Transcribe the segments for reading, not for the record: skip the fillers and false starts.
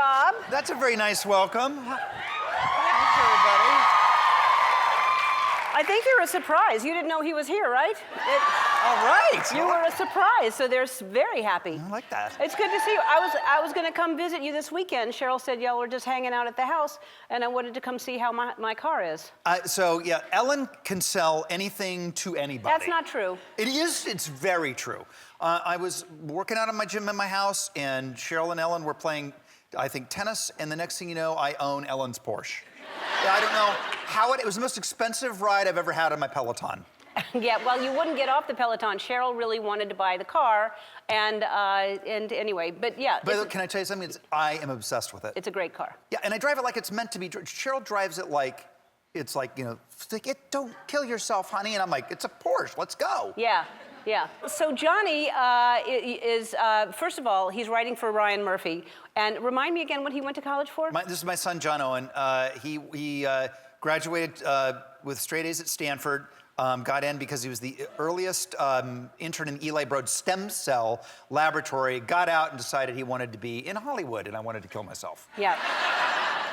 Rob. That's a very nice welcome. Thanks, everybody. I think you're a surprise. You didn't know he was here, right? All right. You were a surprise, so they're very happy. I like that. It's good to see you. I was going to come visit you this weekend. Cheryl said, yeah, we're just hanging out at the house, and I wanted to come see how my car is. So, yeah, Ellen can sell anything to anybody. That's not true. It is. It's very true. I was working out in my gym in my house, and Cheryl and Ellen were playing, I think, tennis, and the next thing you know, I own Ellen's Porsche. Yeah, I don't know how it was the most expensive ride I've ever had on my Peloton. Yeah, well, you wouldn't get off the Peloton. Cheryl really wanted to buy the car, and anyway, but yeah. But can I tell you something? I am obsessed with it. It's a great car. Yeah, and I drive it like it's meant to be. Cheryl drives it like it's like, you know, don't kill yourself, honey. And I'm like, it's a Porsche. Let's go. Yeah. Yeah. So Johnny is, first of all, he's writing for Ryan Murphy. And remind me again what he went to college for? This is my son, John Owen. He graduated with straight A's at Stanford. Got in because he was the earliest intern in Eli Broad's stem cell laboratory. Got out and decided he wanted to be in Hollywood, and I wanted to kill myself. Yeah.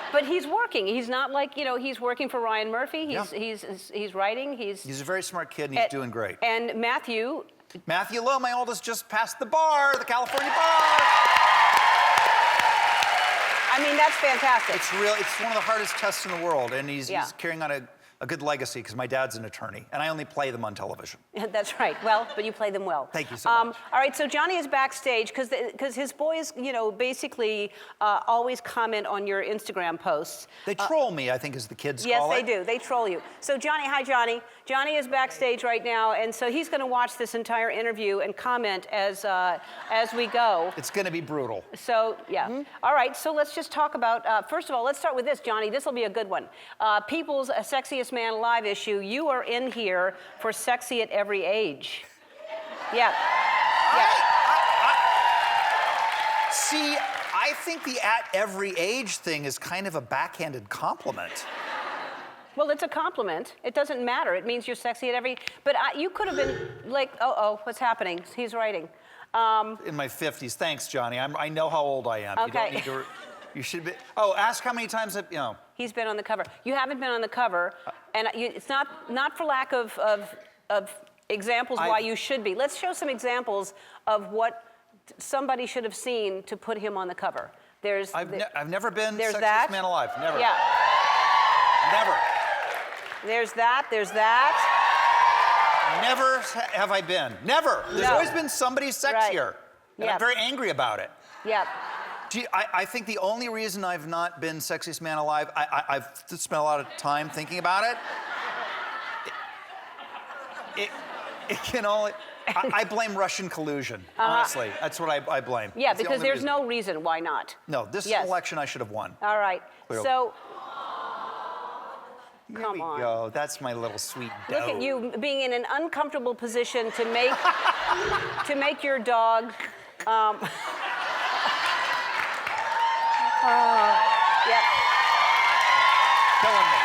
But he's working. He's not like, you know, he's working for Ryan Murphy. He's writing. He's a very smart kid, and he's doing great. And Matthew Lowe, my oldest, just passed the bar, the California bar. I mean, that's fantastic. It's one of the hardest tests in the world, and he's carrying on a good legacy because my dad's an attorney, and I only play them on television. That's right. Well, but you play them well. Thank you so much. All right, so Johnny is backstage because his boys, you know, basically always comment on your Instagram posts. They troll me, I think, as the kids call it. Yes, they do. They troll you. So Johnny, hi, Johnny. Johnny is backstage right now, and so he's going to watch this entire interview and comment as we go. It's going to be brutal. So, yeah. Mm-hmm. All right, so let's just talk about, first of all, let's start with this, Johnny. This will be a good one. People's Sexiest Man Alive issue. You are in here for Sexy at Every Age. Yeah. See, I think the at every age thing is kind of a backhanded compliment. Well, it's a compliment. It doesn't matter. It means you're sexy at every... But you could have been like, what's happening? He's writing. In my 50s. Thanks, Johnny. I know how old I am. Okay. You don't need to... You should be... Oh, ask how many times I've... You know. He's been on the cover. You haven't been on the cover, and it's not for lack of examples why you should be. Let's show some examples of what somebody should have seen to put him on the cover. I've never been Sexiest that. Man Alive. Never. Yeah. Never. There's that. There's that. Never have I been. Never. There's always been somebody sexier. Right. And I'm very angry about it. Yeah. Gee, I think the only reason I've not been Sexiest Man Alive, I've spent a lot of time thinking about it. It can only... I blame Russian collusion, honestly. That's what I blame. Yeah, That's because there's no reason why not. No, this election I should have won. All right. Clearly. So... Here Come we on. go. That's my little sweet doe. Look at you being in an uncomfortable position to make your dog. Yep. Killing me.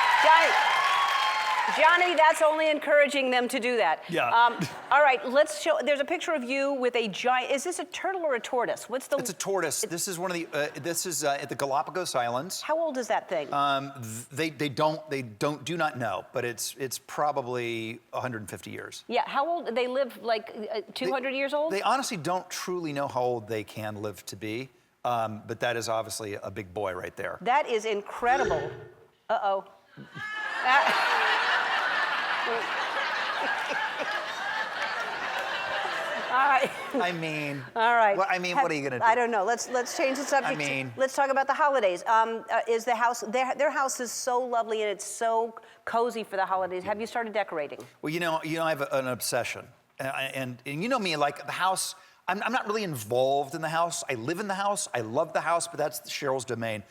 Johnny, that's only encouraging them to do that. Yeah. All right, let's show. There's a picture of you with a giant. Is this a turtle or a tortoise? What's the? It's a tortoise. This is one of the. This is at the Galapagos Islands. How old is that thing? They do not know, but it's probably 150 years. Yeah. How old? They live like 200 years old. They honestly don't truly know how old they can live to be, but that is obviously a big boy right there. That is incredible. Uh-oh. All right. I mean. All right. What are you gonna do? I don't know. Let's change the subject. Let's talk about the holidays. Is the house their house is so lovely and it's so cozy for the holidays. Have you started decorating? Well, you know, I have an obsession, and you know me, like the house. I'm not really involved in the house. I live in the house. I love the house, but that's Cheryl's domain.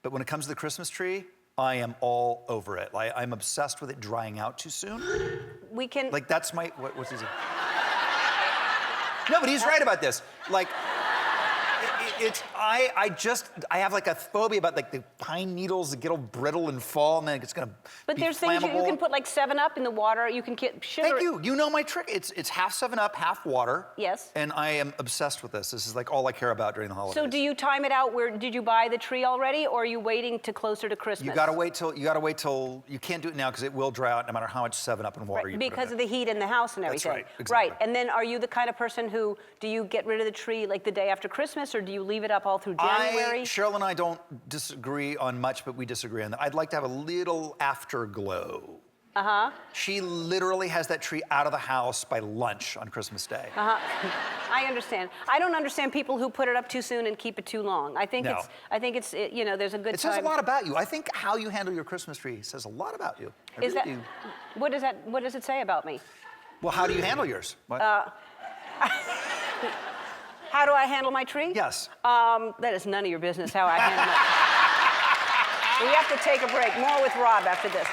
But when it comes to the Christmas tree, I am all over it. I'm obsessed with it drying out too soon. We can... Like, that's my... What's his... No, but he's right about this. Like, I have like a phobia about like the pine needles that get all brittle and fall, and then it's gonna But be there's things you flammable. can put like 7-Up in the water. You can get sugar. Thank you. You know my trick. It's half 7-Up, half water. Yes. And I am obsessed with this. This is like all I care about during the holidays. So do you time it out? Did you buy the tree already, or are you waiting to closer to Christmas? You gotta wait till you can't do it now because it will dry out no matter how much 7-Up and water you put in because it. of the heat in the house and That's everything. right, exactly. Right. And then are you the kind of person who, do you get rid of the tree like the day after Christmas, or do you leave it up all through January? Cheryl and I don't disagree on much, but we disagree on that. I'd like to have a little afterglow. Uh-huh. She literally has that tree out of the house by lunch on Christmas Day. I understand. I don't understand people who put it up too soon and keep it too long. I think No. it's you know, there's a good It time. says a lot about you. I think how you handle your Christmas tree says a lot about you. I Is really that do. what does it say about me? Well, how do you handle yours? What? How do I handle my tree? Yes. That is none of your business how I handle it. We have to take a break. More with Rob after this.